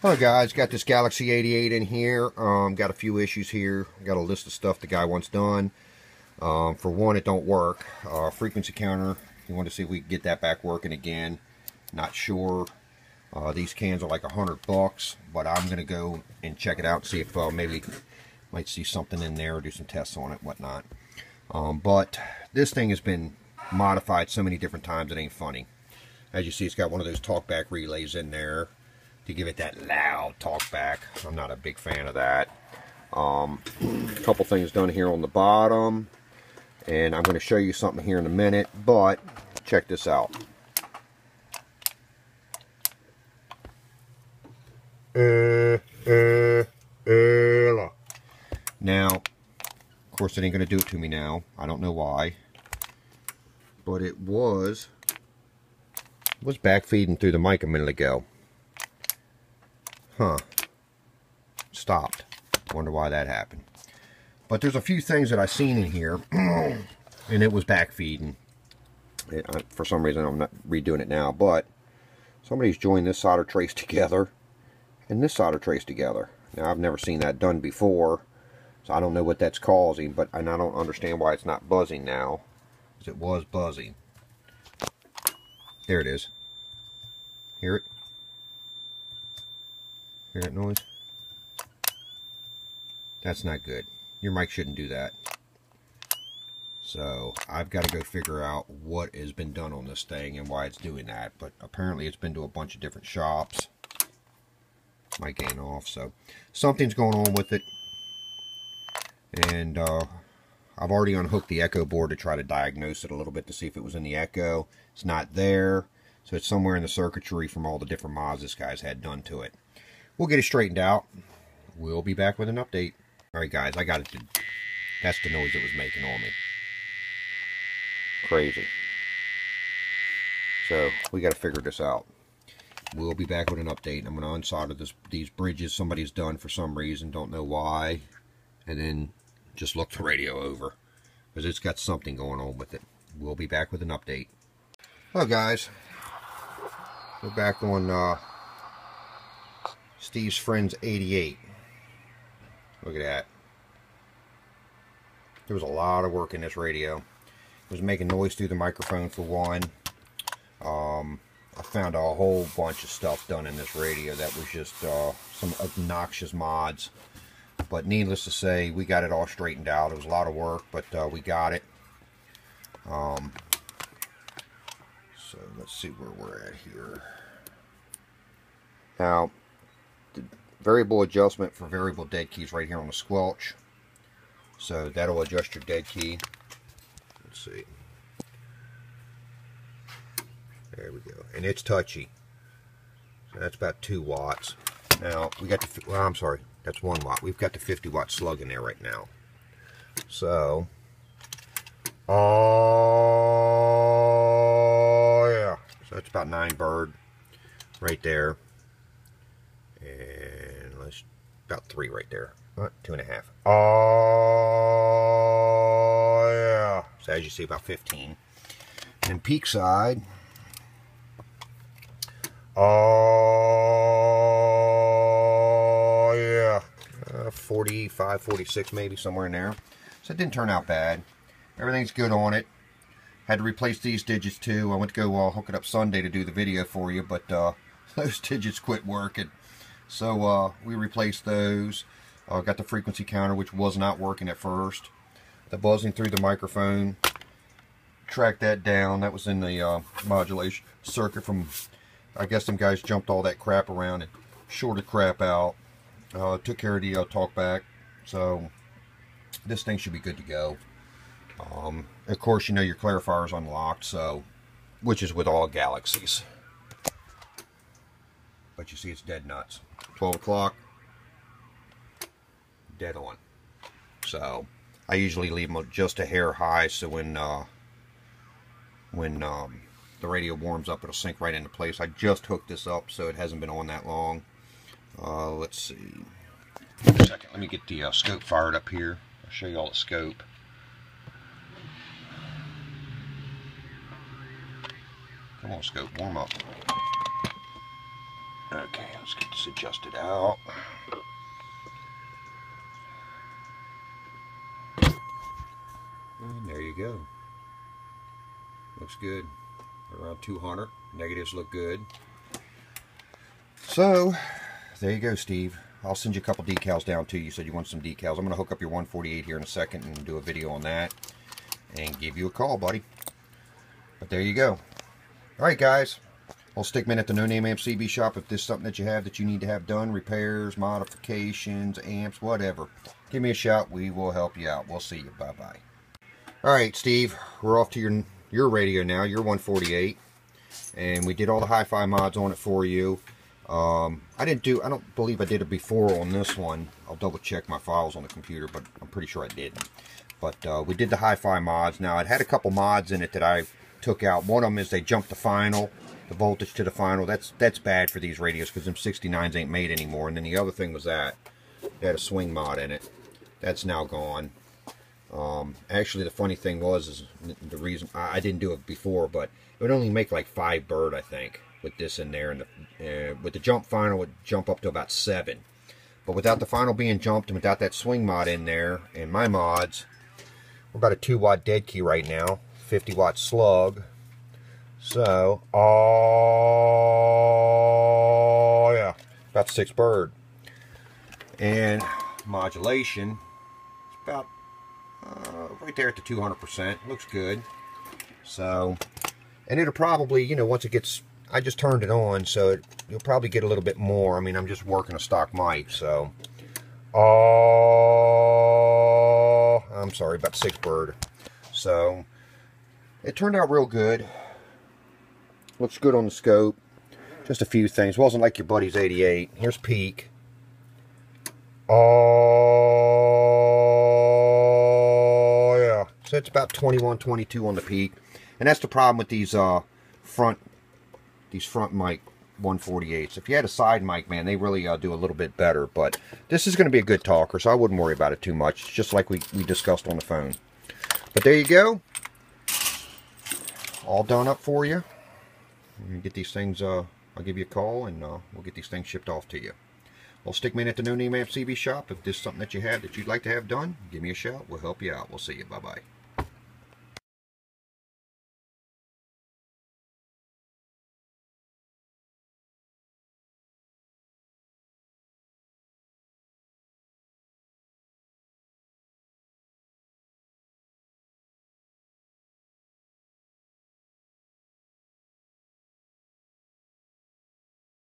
Hello guys, got this Galaxy 88 in here. Got a few issues here. Got a list of stuff the guy wants done. For one, it don't work. Frequency counter, you want to see if we can get that back working again. Not sure. These cans are like $100, but I'm gonna go and check it out and see if maybe might see something in there, do some tests on it, whatnot. But this thing has been modified so many different times it ain't funny. As you see, it's got one of those talkback relays in there to give it that loud talkback. I'm not a big fan of that. A couple things done here on the bottom, and I'm going to show you something here in a minute, but check this out. Now, of course, it ain't going to do it to me now. I don't know why, but it was back feeding through the mic a minute ago. Huh. Stopped. Wonder why that happened. But there's a few things that I seen in here, and it was back feeding. For some reason, I'm not redoing it now, but somebody's joined this solder trace together and this solder trace together. Now, I've never seen that done before, so I don't know what that's causing, and I don't understand why it's not buzzing now, because it was buzzing. There it is. Hear it? Hear that noise? That's not good. Your mic shouldn't do that. So I've got to go figure out what has been done on this thing and why it's doing that. But apparently it's been to a bunch of different shops. Might gain off. So something's going on with it. And I've already unhooked the echo board to try to diagnose it a little bit to see if it was in the echo. It's not there. So it's somewhere in the circuitry from all the different mods this guy's had done to it. We'll get it straightened out. We'll be back with an update. Alright guys, I got it. That's the noise it was making on me. Crazy. So, we got to figure this out. We'll be back with an update. I'm going to unsolder these bridges somebody's done for some reason. Don't know why. And then just look the radio over, because it's got something going on with it. We'll be back with an update. Hello guys. We're back on Steve's Friends 88. Look at that. There was a lot of work in this radio. It was making noise through the microphone for one. I found a whole bunch of stuff done in this radio that was just some obnoxious mods. But needless to say, we got it all straightened out. It was a lot of work, but we got it. So let's see where we're at here. Now, the variable adjustment for variable dead keys right here on the squelch. So that'll adjust your dead key. Let's see. There we go. And it's touchy. So that's about 2 watts. Now, we got the, well, I'm sorry, that's 1 watt. We've got the 50 watt slug in there right now. So, oh yeah. So that's about 9 bird right there. And let's, about 3 right there. 2.5. Oh yeah. So as you see, about 15. And peak side. Oh yeah. 45, 46 maybe, somewhere in there. So it didn't turn out bad. Everything's good on it. Had to replace these digits too. I went to go hook it up Sunday to do the video for you, but those digits quit working. So we replaced those. Got the frequency counter, which was not working at first. The buzzing through the microphone. Tracked that down. That was in the modulation circuit from, I guess some guys jumped all that crap around and shorted crap out. Took care of the talkback. So this thing should be good to go. Of course, you know your clarifier is unlocked, so, which is with all Galaxies. But you see it's dead nuts. 12 o'clock, dead on. So I usually leave them just a hair high, so when the radio warms up, it'll sink right into place. I just hooked this up, so it hasn't been on that long. Let's see. Wait a second, let me get the scope fired up here. I'll show you all the scope. Come on, scope, warm up. Okay, let's get this adjusted out. And there you go. Looks good. Around 200. Negatives look good. So, there you go, Steve. I'll send you a couple decals down too. You said you want some decals. I'm going to hook up your 148 here in a second and do a video on that. And give you a call, buddy. But there you go. Alright, guys. I'll Stickman at the No Name Amp CB shop. If there's something that you have that you need to have done, repairs, modifications, amps, whatever, give me a shout. We will help you out. We'll see you. Bye-bye. Alright, Steve. We're off to your radio now, your 148. And we did all the HiFi mods on it for you. I don't believe I did it before on this one. I'll double check my files on the computer, but I'm pretty sure I didn't. But we did the HiFi mods. Now, it had a couple mods in it that I took out. One of them is they jumped the final, the voltage to the final. That's bad for these radios because them 69s ain't made anymore. And then the other thing was that they had a swing mod in it. That's now gone. Actually, the funny thing is the reason I didn't do it before, but it would only make like 5 bird, I think, with this in there. And with the jump final, it would jump up to about 7. But without the final being jumped and without that swing mod in there and my mods, we're about a 2-watt dead key right now, 50-watt slug. So, oh yeah, about 6 bird. And modulation is about right there at the 200%. Looks good. So, and it'll probably, you know, once it gets, I just turned it on, so you'll probably get a little bit more. I mean, I'm just working a stock mic, so. Oh, I'm sorry, about 6 bird. So, it turned out real good. Looks good on the scope. Just a few things. Wasn't like your buddy's 88. Here's peak. Oh, yeah. So it's about 21, 22 on the peak. And that's the problem with these front mic 148s. If you had a side mic, man, they really do a little bit better. But this is going to be a good talker, so I wouldn't worry about it too much. It's just like we discussed on the phone. But there you go. All done up for you. You get these things, I'll give you a call and we'll get these things shipped off to you. Well, Stickman at the No Name Amp CB shop. If there's something that you have that you'd like to have done, give me a shout. We'll help you out. We'll see you. Bye-bye.